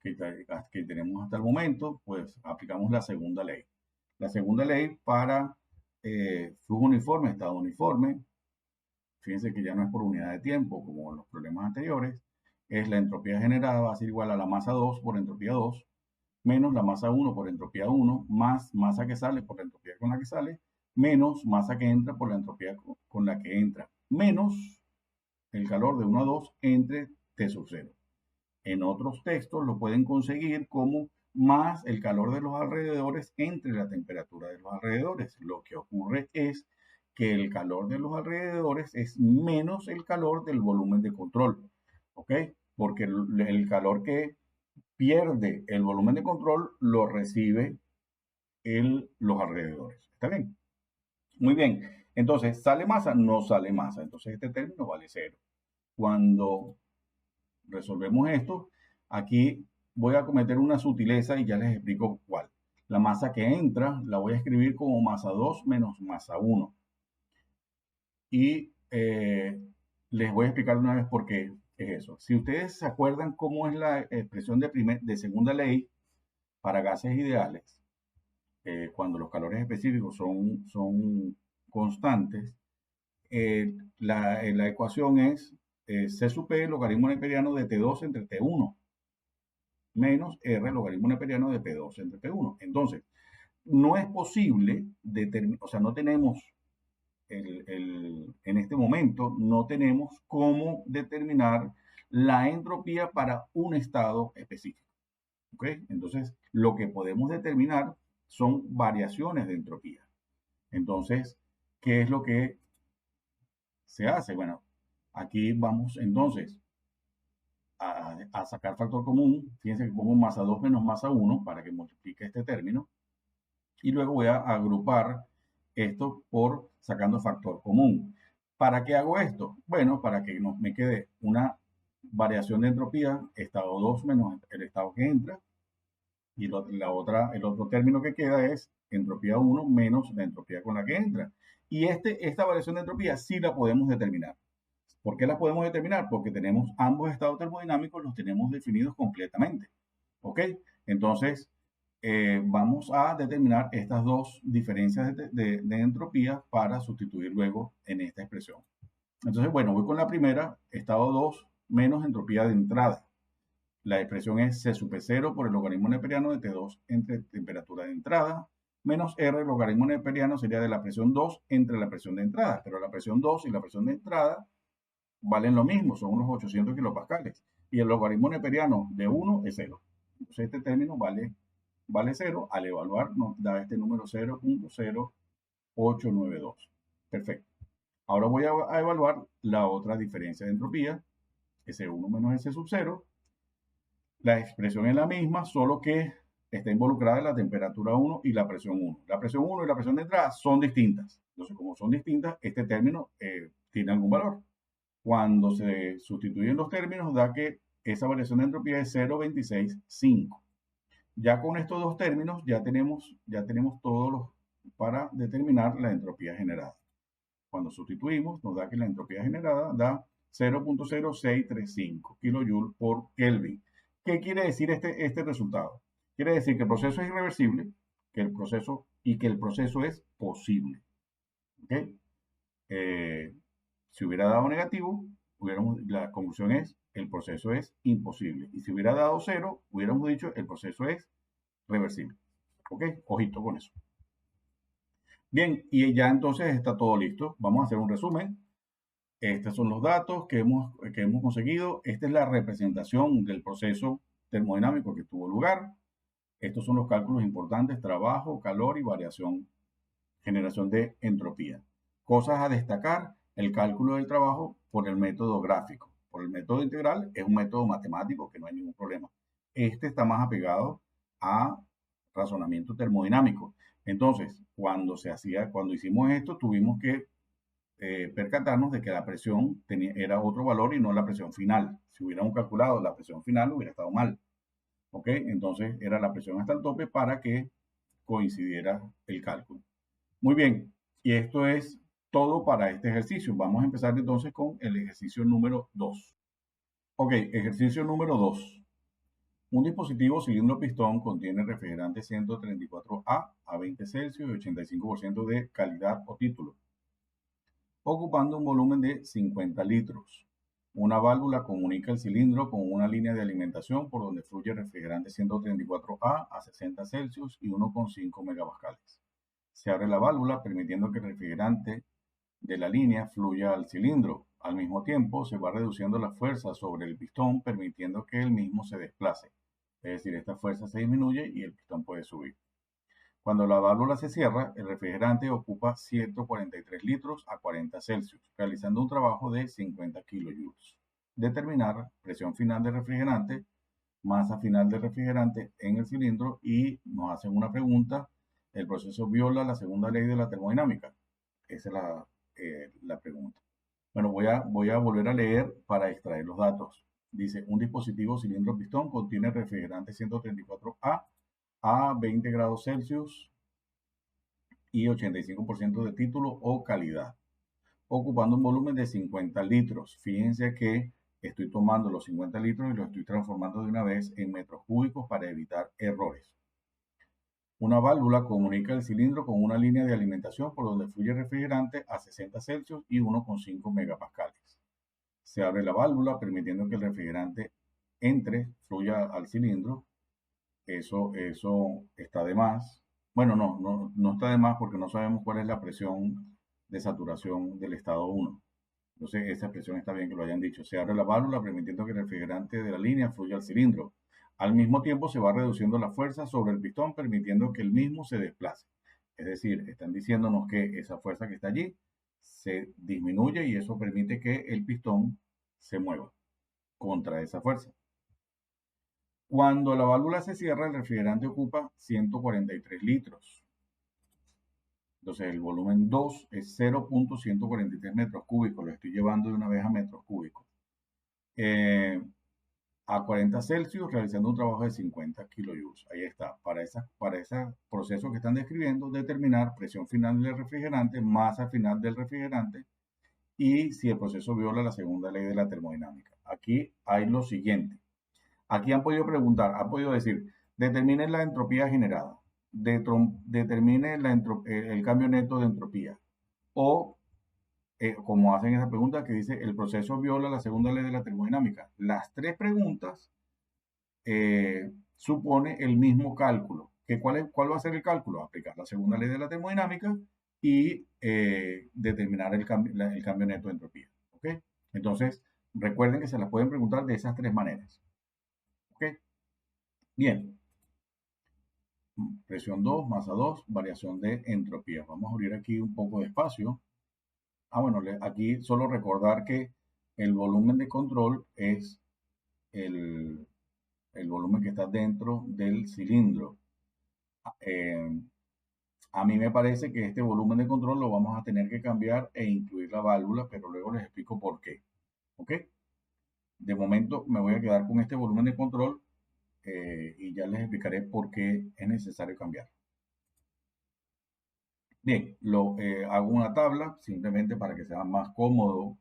que tenemos hasta el momento. Pues aplicamos la segunda ley. La segunda ley para flujo uniforme, estado uniforme, fíjense que ya no es por unidad de tiempo como en los problemas anteriores, es la entropía generada va a ser igual a la masa 2 por entropía 2, menos la masa 1 por entropía 1, más masa que sale por la entropía con la que sale, menos masa que entra por la entropía con la que entra, menos el calor de 1 a 2 entre T sub 0. En otros textos lo pueden conseguir como más el calor de los alrededores entre la temperatura de los alrededores. Lo que ocurre es que el calor de los alrededores es menos el calor del volumen de control, ¿ok? Porque el calor que pierde el volumen de control lo recibe los alrededores. ¿Está bien? Muy bien. Entonces, ¿sale masa? No sale masa. Entonces, este término vale 0. Cuando resolvemos esto, aquí voy a cometer una sutileza y ya les explico cuál. La masa que entra la voy a escribir como masa 2 menos masa 1. Y les voy a explicar una vez por qué es eso. Si ustedes se acuerdan cómo es la expresión de segunda ley para gases ideales, cuando los calores específicos son constantes, la ecuación es C sub P logaritmo neperiano de T2 entre T1 menos R logaritmo neperiano de P2 entre P1. Entonces, no es posible determinar, o sea, no tenemos en este momento no tenemos cómo determinar la entropía para un estado específico. ¿Okay? Entonces, lo que podemos determinar son variaciones de entropía. Entonces, ¿qué es lo que se hace? Bueno, aquí vamos entonces a sacar factor común. Fíjense que pongo masa 2 menos masa 1 para que multiplique este término. Y luego voy a agrupar esto por sacando factor común. ¿Para qué hago esto? Bueno, para que me quede una variación de entropía, estado 2 menos el estado que entra, y el otro término que queda es entropía 1 menos la entropía con la que entra. Y esta variación de entropía sí la podemos determinar. ¿Por qué la podemos determinar? Porque tenemos ambos estados termodinámicos, los tenemos definidos completamente. ¿Ok? Entonces, vamos a determinar estas dos diferencias de entropía para sustituir luego en esta expresión. Entonces, bueno, voy con la primera, estado 2 menos entropía de entrada. La expresión es C sub P0 por el logaritmo neperiano de T2 entre temperatura de entrada menos R, el logaritmo neperiano sería de la presión 2 entre la presión de entrada, pero la presión 2 y la presión de entrada valen lo mismo, son unos 800 kilopascales. Y el logaritmo neperiano de 1 es 0. Entonces este término vale 0. Al evaluar nos da este número 0.0892. Perfecto. Ahora voy a evaluar la otra diferencia de entropía, S1 menos S sub 0. La expresión es la misma, solo que está involucrada la temperatura 1 y la presión 1. La presión 1 y la presión de entrada son distintas. Entonces, como son distintas, este término tiene algún valor. Cuando se sustituyen los términos, da que esa variación de entropía es 0.265. Ya con estos dos términos, ya tenemos todos los para determinar la entropía generada. Cuando sustituimos, nos da que la entropía generada da 0.0635 kJ por Kelvin. ¿Qué quiere decir este resultado? Quiere decir que el proceso es irreversible, que el proceso es posible. ¿Okay? Si hubiera dado negativo, la conclusión es el proceso es imposible. Y si hubiera dado 0, hubiéramos dicho el proceso es reversible. ¿Ok? Ojito con eso. Bien, y ya entonces está todo listo. Vamos a hacer un resumen. Estos son los datos que hemos conseguido. Esta es la representación del proceso termodinámico que tuvo lugar. Estos son los cálculos importantes: trabajo, calor y variación, generación de entropía. Cosas a destacar: el cálculo del trabajo por el método gráfico. Por el método integral es un método matemático que no hay ningún problema. Este está más apegado a razonamiento termodinámico. Entonces, cuando hicimos esto, tuvimos que percatarnos de que la presión era otro valor y no la presión final. Si hubiéramos calculado la presión final, hubiera estado mal. ¿Ok? Entonces, era la presión hasta el tope para que coincidiera el cálculo. Muy bien, y esto es todo para este ejercicio. Vamos a empezar entonces con el ejercicio número 2. Ok, ejercicio número 2. Un dispositivo cilindro-pistón contiene refrigerante 134A a 20 Celsius y 85% de calidad o título, ocupando un volumen de 50 litros. Una válvula comunica el cilindro con una línea de alimentación por donde fluye refrigerante 134A a 60 Celsius y 1,5 megapascales. Se abre la válvula permitiendo que el refrigerante de la línea fluya al cilindro. Al mismo tiempo, se va reduciendo la fuerza sobre el pistón, permitiendo que el mismo se desplace. Es decir, esta fuerza se disminuye y el pistón puede subir. Cuando la válvula se cierra, el refrigerante ocupa 143 litros a 40 Celsius, realizando un trabajo de 50 kilojoules. Determinar presión final del refrigerante, masa final del refrigerante en el cilindro, y nos hacen una pregunta: ¿el proceso viola la segunda ley de la termodinámica? Esa es la pregunta. Bueno, voy a volver a leer para extraer los datos. Dice: un dispositivo cilindro-pistón contiene refrigerante 134A a 20 grados Celsius y 85% de título o calidad, ocupando un volumen de 50 litros. Fíjense que estoy tomando los 50 litros y los estoy transformando de una vez en metros cúbicos para evitar errores. Una válvula comunica el cilindro con una línea de alimentación por donde fluye refrigerante a 60 Celsius y 1,5 megapascales. Se abre la válvula permitiendo que el refrigerante fluya al cilindro. Eso está de más. Bueno, no está de más porque no sabemos cuál es la presión de saturación del estado 1. Entonces, esa presión está bien que lo hayan dicho. Se abre la válvula permitiendo que el refrigerante de la línea fluya al cilindro. Al mismo tiempo, se va reduciendo la fuerza sobre el pistón, permitiendo que el mismo se desplace. Es decir, están diciéndonos que esa fuerza que está allí se disminuye y eso permite que el pistón se mueva contra esa fuerza. Cuando la válvula se cierra, el refrigerante ocupa 143 litros. Entonces el volumen 2 es 0.143 metros cúbicos. Lo estoy llevando de una vez a metros cúbicos. A 40 Celsius, realizando un trabajo de 50 kilojoules. Ahí está. Para ese proceso que están describiendo, determinar presión final del refrigerante, masa final del refrigerante y si el proceso viola la segunda ley de la termodinámica. Aquí hay lo siguiente. Aquí han podido preguntar, han podido decir, determine la entropía generada, determine el cambio neto de entropía. O, como hacen esa pregunta que dice, el proceso viola la segunda ley de la termodinámica. Las tres preguntas supone el mismo cálculo. ¿Cuál va a ser el cálculo? Aplicar la segunda ley de la termodinámica y determinar el cambio neto de entropía. ¿Ok? Entonces, recuerden que se las pueden preguntar de esas tres maneras. ¿Ok? Bien. Presión 2, masa 2, variación de entropía. Vamos a abrir aquí un poco de espacio. Bueno, aquí solo recordar que el volumen de control es el volumen que está dentro del cilindro. A mí me parece que este volumen de control lo vamos a tener que cambiar e incluir la válvula, pero luego les explico por qué. ¿Ok? De momento me voy a quedar con este volumen de control y ya les explicaré por qué es necesario cambiar. Bien, hago una tabla simplemente para que sea más cómodo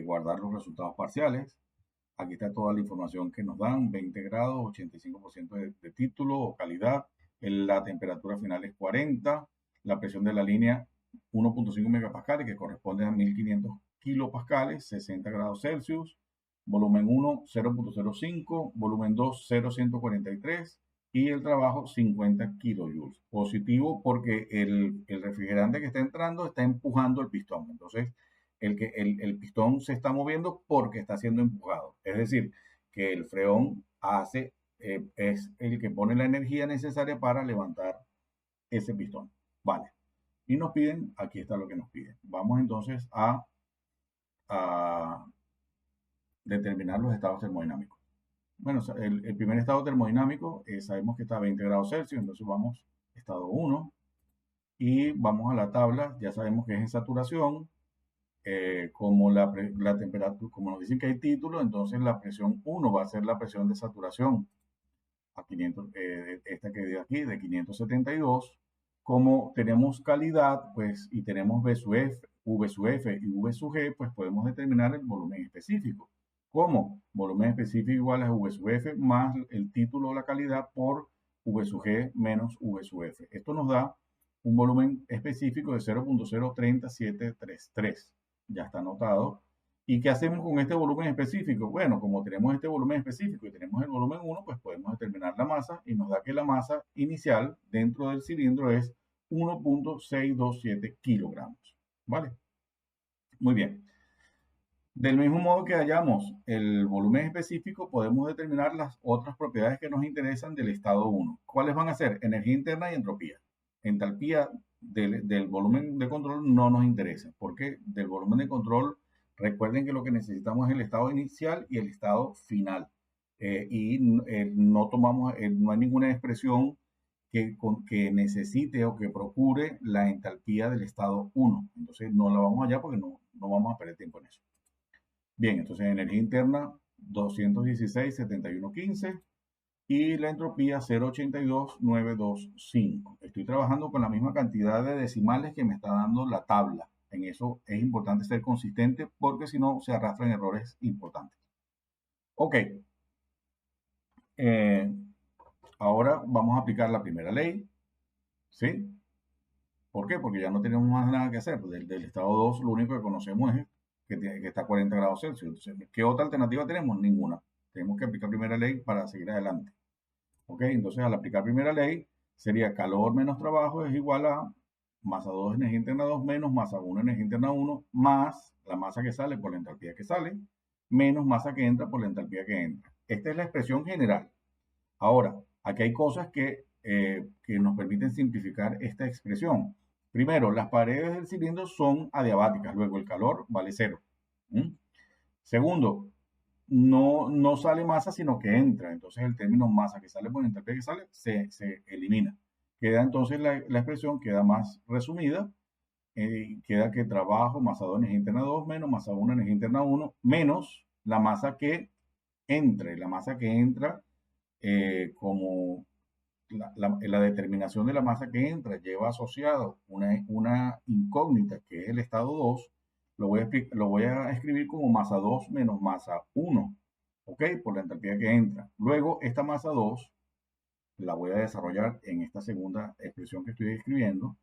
guardar los resultados parciales. Aquí está toda la información que nos dan, 20 grados, 85% de título o calidad. La temperatura final es 40, la presión de la línea 1.5 megapascales, que corresponde a 1500 kilopascales, 60 grados Celsius. Volumen 1, 0.05, volumen 2, 0.143 y el trabajo 50 kilojoules. Positivo porque el refrigerante que está entrando está empujando el pistón. Entonces, el pistón se está moviendo porque está siendo empujado. Es decir, que el freón es el que pone la energía necesaria para levantar ese pistón. Vale. Y nos piden, aquí está lo que nos piden. Vamos entonces a determinar los estados termodinámicos. Bueno, el primer estado termodinámico sabemos que está a 20 grados Celsius, entonces vamos estado 1 y vamos a la tabla, ya sabemos que es en saturación, como la temperatura, como nos dicen que hay título, entonces la presión 1 va a ser la presión de saturación a 500, esta que de aquí, de 572. Como tenemos calidad, pues, y tenemos V sub F y V sub G, pues podemos determinar el volumen específico. ¿Cómo? Volumen específico igual a V sub F más el título o la calidad por V sub G menos V sub F. Esto nos da un volumen específico de 0.03733. Ya está anotado. ¿Y qué hacemos con este volumen específico? Bueno, como tenemos este volumen específico y tenemos el volumen 1, pues podemos determinar la masa y nos da que la masa inicial dentro del cilindro es 1.627 kilogramos. ¿Vale? Muy bien. Del mismo modo que hallamos el volumen específico, podemos determinar las otras propiedades que nos interesan del estado 1. ¿Cuáles van a ser? Energía interna y entropía. Entalpía del volumen de control no nos interesa, porque del volumen de control, recuerden que lo que necesitamos es el estado inicial y el estado final. No hay ninguna expresión que necesite o que procure la entalpía del estado 1. Entonces no la vamos allá porque no vamos a perder tiempo en eso. Bien, entonces energía interna 216, 71, 15. y la entropía 0,82925. Estoy trabajando con la misma cantidad de decimales que me está dando la tabla. En eso es importante ser consistente porque si no se arrastran errores importantes. Ok, eh, ahora vamos a aplicar la primera ley, ¿sí? ¿Por qué? Porque ya no tenemos más nada que hacer. Del estado 2 lo único que conocemos es que está a 40 grados Celsius. Entonces, ¿qué otra alternativa tenemos? Ninguna. Tenemos que aplicar primera ley para seguir adelante. ¿Ok? Entonces, al aplicar primera ley, sería calor menos trabajo es igual a masa 2 energía interna 2 menos masa 1 energía interna 1 más la masa que sale por la entalpía que sale menos masa que entra por la entalpía que entra. Esta es la expresión general. Ahora, aquí hay cosas que nos permiten simplificar esta expresión. Primero, las paredes del cilindro son adiabáticas, luego el calor vale cero. ¿Mm? Segundo, no sale masa, sino que entra. Entonces el término masa que sale por la entalpía que sale se elimina. Queda entonces la expresión queda más resumida. Queda que trabajo masa 2 energía interna 2 menos masa 1 energía interna 1 menos la masa que entre. La masa que entra como la determinación de la masa que entra lleva asociado una incógnita que es el estado 2, lo voy a escribir como masa 2 menos masa 1, ¿ok? Por la entalpía que entra. Luego, esta masa 2 la voy a desarrollar en esta segunda expresión que estoy escribiendo.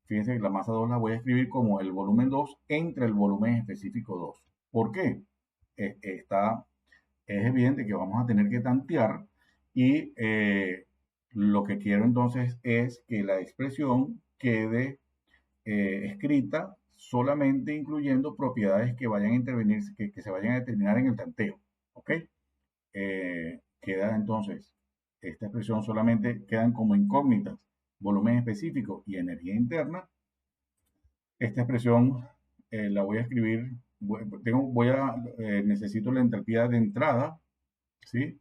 Fíjense que la masa 2 la voy a escribir como el volumen 2 entre el volumen específico 2. ¿Por qué? Está es evidente que vamos a tener que tantear y lo que quiero entonces es que la expresión quede escrita solamente incluyendo propiedades que vayan a intervenir, que se vayan a determinar en el tanteo. ¿Ok? Queda entonces, esta expresión solamente quedan como incógnitas, volumen específico y energía interna. Esta expresión la voy a escribir, necesito la entalpía de entrada, ¿sí?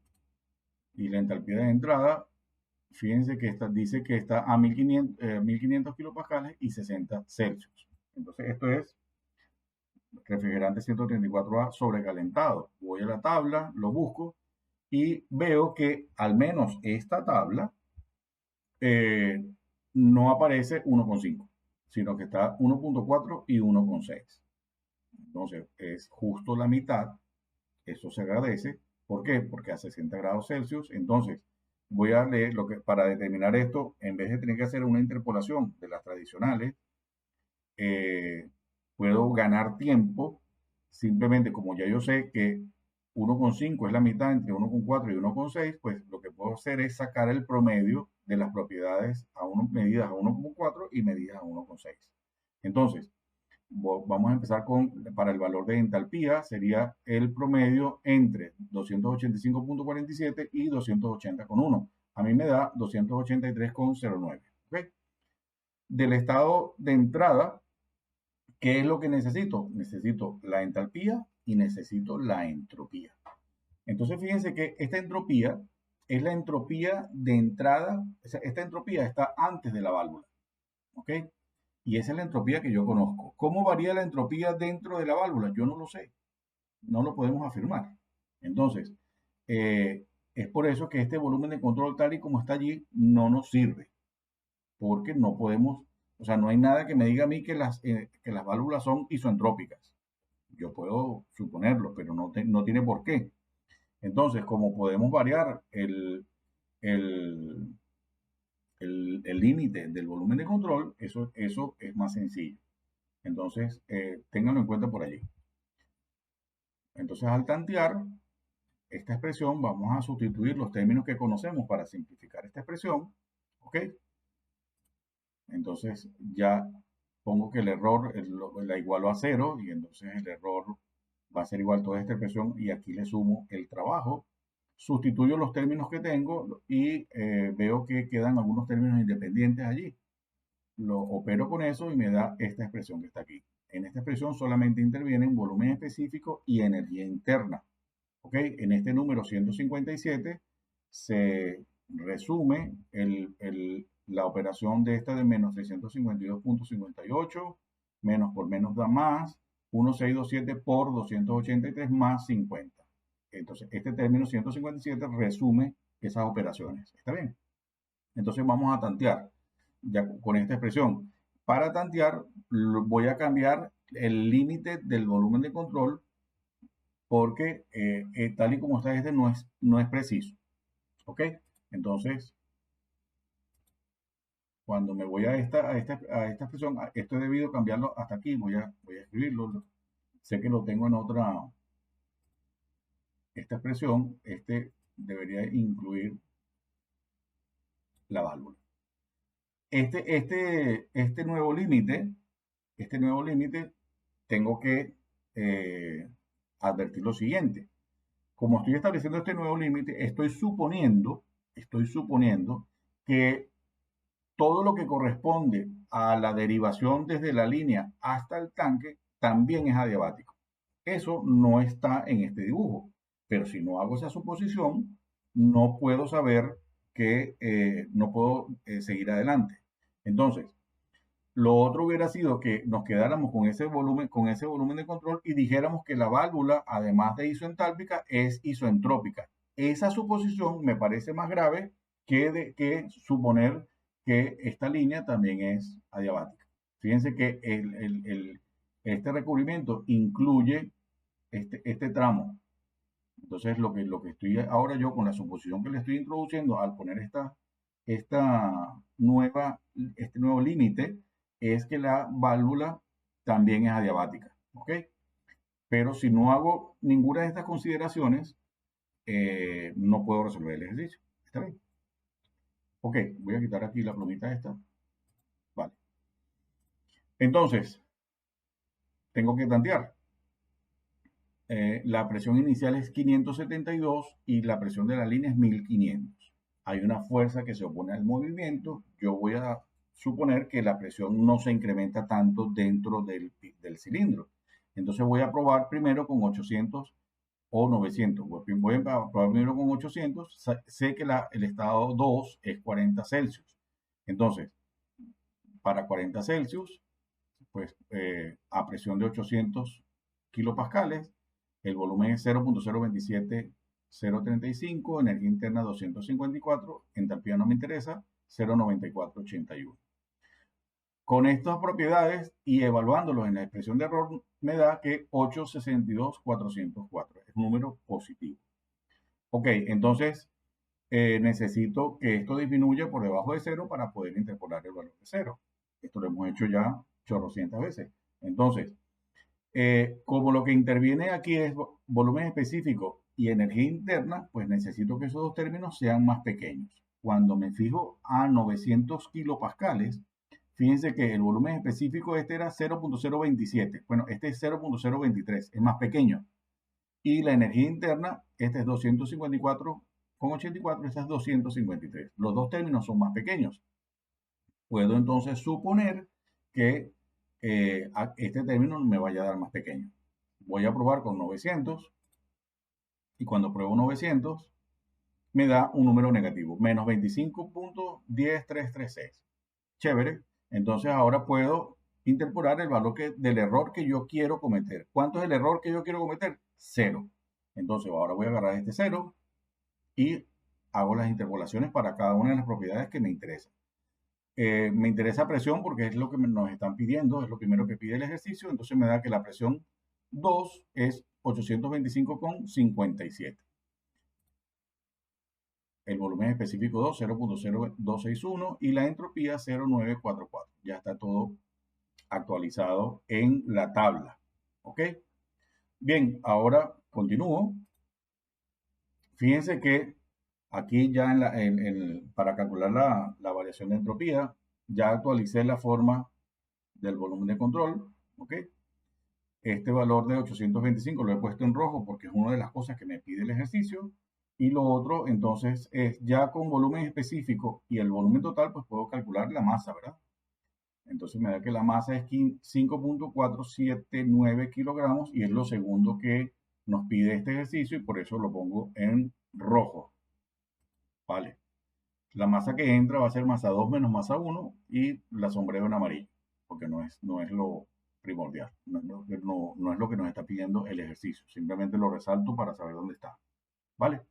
Y la entalpía de entrada, fíjense que dice que está a 1500 kilopascales y 60 Celsius. Entonces esto es refrigerante 134A sobrecalentado. Voy a la tabla, lo busco y veo que al menos esta tabla eh, no aparece 1,5, sino que está 1,4 y 1,6. Entonces es justo la mitad. Eso se agradece. ¿Por qué? Porque a 60 grados Celsius. Entonces, voy a leer lo que, para determinar esto, en vez de tener que hacer una interpolación de las tradicionales, eh, puedo ganar tiempo. Simplemente, como ya yo sé que 1,5 es la mitad entre 1,4 y 1,6, pues lo que puedo hacer es sacar el promedio de las propiedades medidas a 1,4 y medidas a 1,6. Entonces, vamos a empezar para el valor de entalpía, sería el promedio entre 285,47 y 280,1. A mí me da 283,09. ¿Okay? Del estado de entrada, ¿qué es lo que necesito? Necesito la entalpía y necesito la entropía. Entonces, fíjense que esta entropía es la entropía de entrada. Esta entropía está antes de la válvula. ¿Ok? Y esa es la entropía que yo conozco. ¿Cómo varía la entropía dentro de la válvula? Yo no lo sé. No lo podemos afirmar. Entonces, es por eso que este volumen de control tal y como está allí no nos sirve. Porque no podemos, o sea, no hay nada que me diga a mí que las válvulas son isoentrópicas. Yo puedo suponerlo, pero no tiene por qué. Entonces, como podemos variar el, el límite del volumen de control, eso es más sencillo. Entonces, ténganlo en cuenta por allí. Entonces, al tantear esta expresión, vamos a sustituir los términos que conocemos para simplificar esta expresión. ¿Ok? Entonces, ya pongo que el error la igualo a 0 y entonces el error va a ser igual a toda esta expresión y aquí le sumo el trabajo. Sustituyo los términos que tengo y veo que quedan algunos términos independientes allí. Lo opero con eso y me da esta expresión que está aquí. En esta expresión solamente intervienen volumen específico y energía interna. ¿Ok? En este número 157 se resume la operación de esta de menos 352,58, menos por menos da más, 1627 por 283 más 50. Entonces, este término 157 resume esas operaciones. ¿Está bien? Entonces vamos a tantear ya con esta expresión. Para tantear voy a cambiar el límite del volumen de control porque tal y como está este no es preciso. ¿Ok? Entonces, cuando me voy a esta expresión, esto he debido cambiarlo hasta aquí, voy a escribirlo. Sé que lo tengo en esta expresión, debería incluir la válvula. Este nuevo límite, tengo que advertir lo siguiente. Como estoy estableciendo este nuevo límite, estoy suponiendo que todo lo que corresponde a la derivación desde la línea hasta el tanque también es adiabático. Eso no está en este dibujo, pero si no hago esa suposición, no puedo saber que no puedo seguir adelante. Entonces, lo otro hubiera sido que nos quedáramos con ese volumen de control y dijéramos que la válvula, además de isoentálpica, es isoentrópica. Esa suposición me parece más grave que suponer que esta línea también es adiabática. Fíjense que este recubrimiento incluye este tramo. Entonces, lo que estoy ahora yo con la suposición que le estoy introduciendo al poner esta este nuevo límite es que la válvula también es adiabática. ¿Ok? Pero si no hago ninguna de estas consideraciones, no puedo resolver el ejercicio. ¿Está bien? Ok, voy a quitar aquí la plumita esta. Vale. Entonces, tengo que tantear. La presión inicial es 572 y la presión de la línea es 1500. Hay una fuerza que se opone al movimiento. Yo voy a suponer que la presión no se incrementa tanto dentro del cilindro. Entonces voy a probar primero con 800 o 900. Voy a probar primero con 800. Sé que el estado 2 es 40 Celsius. Entonces, para 40 Celsius, pues a presión de 800 kilopascales, el volumen es 0.027035, energía interna 254, entalpía no me interesa, 0.9481. Con estas propiedades y evaluándolos en la expresión de error, me da que 862,404 es un número positivo. Ok, entonces necesito que esto disminuya por debajo de cero para poder interpolar el valor de cero. Esto lo hemos hecho ya chorrocientas veces. Entonces, como lo que interviene aquí es volumen específico y energía interna, pues necesito que esos dos términos sean más pequeños. Cuando me fijo a 900 kilopascales, fíjense que el volumen específico era 0.027. Bueno, este es 0.023, es más pequeño. Y la energía interna, este es 254,84, este es 253. Los dos términos son más pequeños. Puedo entonces suponer que este término me vaya a dar más pequeño. Voy a probar con 900 y cuando pruebo 900 me da un número negativo, menos 25,10336. Chévere. Entonces ahora puedo interpolar el valor del error que yo quiero cometer. ¿Cuánto es el error que yo quiero cometer? 0. Entonces ahora voy a agarrar este 0 y hago las interpolaciones para cada una de las propiedades que me interesan. Me interesa presión porque es lo que nos están pidiendo, es lo primero que pide el ejercicio, entonces me da que la presión 2 es 825,57. El volumen específico 2, 0.0261 y la entropía 0.944. Ya está todo actualizado en la tabla. ¿Ok? Bien, ahora continúo. Fíjense que aquí ya para calcular la variación de entropía, ya actualicé la forma del volumen de control. ¿Ok? Este valor de 825 lo he puesto en rojo porque es una de las cosas que me pide el ejercicio. Y lo otro, entonces, es ya con volumen específico y el volumen total, pues puedo calcular la masa, ¿verdad? Entonces me da que la masa es 5.479 kilogramos y es lo segundo que nos pide este ejercicio y por eso lo pongo en rojo. Vale. La masa que entra va a ser masa 2 menos masa 1 y la sombrero en amarillo, porque no es lo primordial, no es lo que nos está pidiendo el ejercicio. Simplemente lo resalto para saber dónde está. ¿Vale?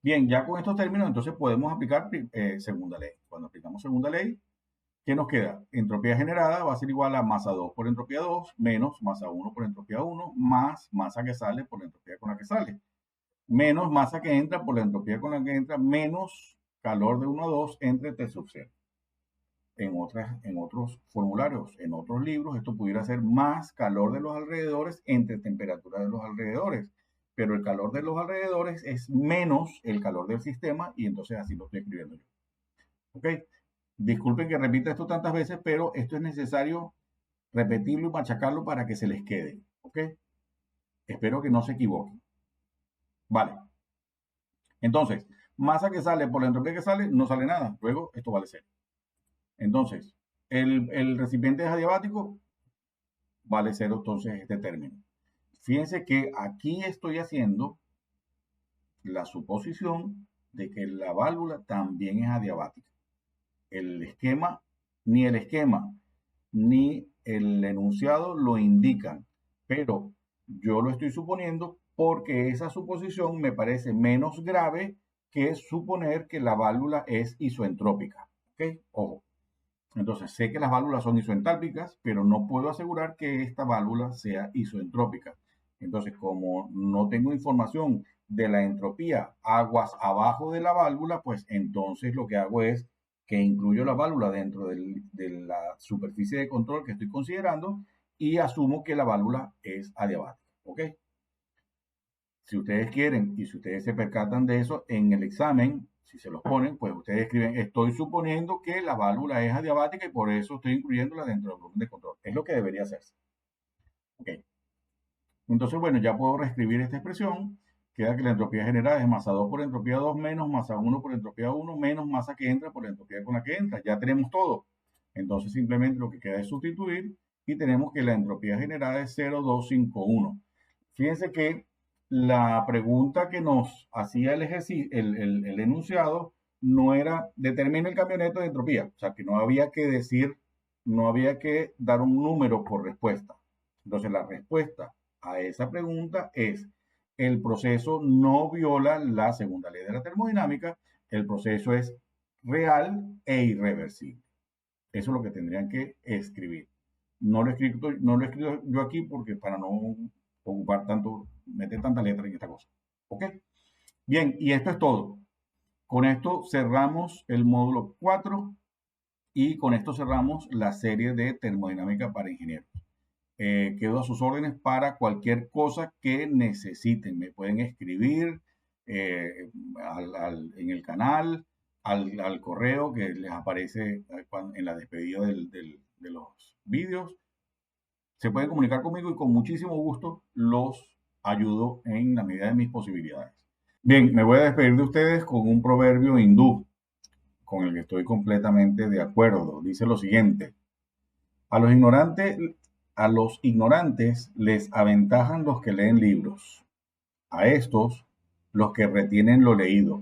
Bien, ya con estos términos, entonces podemos aplicar segunda ley. Cuando aplicamos segunda ley, ¿qué nos queda? Entropía generada va a ser igual a masa 2 por entropía 2 menos masa 1 por entropía 1 más masa que sale por la entropía con la que sale, menos masa que entra por la entropía con la que entra, menos calor de 1 a 2 entre T sub 0. En otros formularios, en otros libros, esto pudiera ser más calor de los alrededores entre temperatura de los alrededores, pero el calor de los alrededores es menos el calor del sistema y entonces así lo estoy escribiendo yo. ¿Ok? Disculpen que repita esto tantas veces, pero esto es necesario repetirlo y machacarlo para que se les quede. ¿Ok? Espero que no se equivoquen. Vale. Entonces, masa que sale por la entropía que sale, no sale nada. Luego, esto vale 0. Entonces, el recipiente es adiabático, vale 0 entonces este término. Fíjense que aquí estoy haciendo la suposición de que la válvula también es adiabática. El esquema, ni el enunciado lo indican, pero yo lo estoy suponiendo porque esa suposición me parece menos grave que suponer que la válvula es isoentrópica. ¿Ok? Ojo. Entonces, sé que las válvulas son isoentálpicas, pero no puedo asegurar que esta válvula sea isoentrópica. Entonces, como no tengo información de la entropía aguas abajo de la válvula, pues entonces lo que hago es que incluyo la válvula dentro de la superficie de control que estoy considerando y asumo que la válvula es adiabática. ¿Ok? Si ustedes quieren y si ustedes se percatan de eso en el examen, si se los ponen, pues ustedes escriben, estoy suponiendo que la válvula es adiabática y por eso estoy incluyéndola dentro del volumen de control. Es lo que debería hacerse. Ok. Entonces, bueno, ya puedo reescribir esta expresión. Queda que la entropía generada es masa 2 por entropía 2 menos masa 1 por entropía 1 menos masa que entra por la entropía con la que entra. Ya tenemos todo. Entonces, simplemente lo que queda es sustituir y tenemos que la entropía generada es 0,251. Fíjense que la pregunta que nos hacía el enunciado no era determine el cambio neto de entropía. O sea, que no había que decir, no había que dar un número por respuesta. Entonces, la respuesta a esa pregunta es, el proceso no viola la segunda ley de la termodinámica, el proceso es real e irreversible. Eso es lo que tendrían que escribir. No lo he escrito yo aquí porque para no ocupar tanto, meter tanta letra en esta cosa. ¿Ok? Bien, y esto es todo. Con esto cerramos el módulo 4 y con esto cerramos la serie de termodinámica para ingenieros. Quedo a sus órdenes para cualquier cosa que necesiten. Me pueden escribir en el canal, al correo que les aparece en la despedida de los vídeos. Se pueden comunicar conmigo y con muchísimo gusto los ayudo en la medida de mis posibilidades. Bien, me voy a despedir de ustedes con un proverbio hindú con el que estoy completamente de acuerdo. Dice lo siguiente: a los ignorantes, a los ignorantes les aventajan los que leen libros, a estos los que retienen lo leído,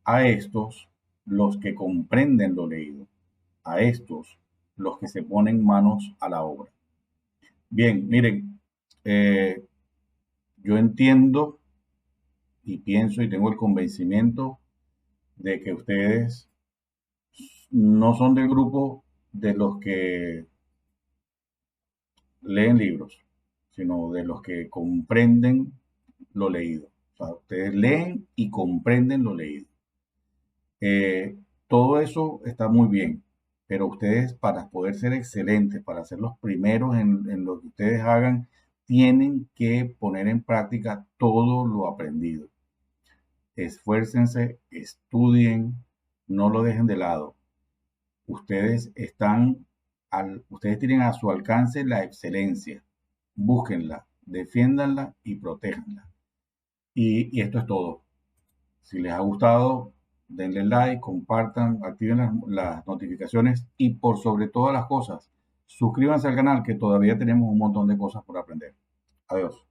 a estos los que comprenden lo leído, a estos los que se ponen manos a la obra. Bien, miren, yo entiendo y pienso y tengo el convencimiento de que ustedes no son del grupo de los que leen libros, sino de los que comprenden lo leído. O sea, ustedes leen y comprenden lo leído. Todo eso está muy bien, pero ustedes para poder ser excelentes, para ser los primeros en lo que ustedes hagan, tienen que poner en práctica todo lo aprendido. Esfuércense, estudien, no lo dejen de lado. Ustedes ustedes tienen a su alcance la excelencia. Búsquenla, defiéndanla y protéjanla. Y esto es todo. Si les ha gustado, denle like, compartan, activen las notificaciones y por sobre todas las cosas, suscríbanse al canal que todavía tenemos un montón de cosas por aprender. Adiós.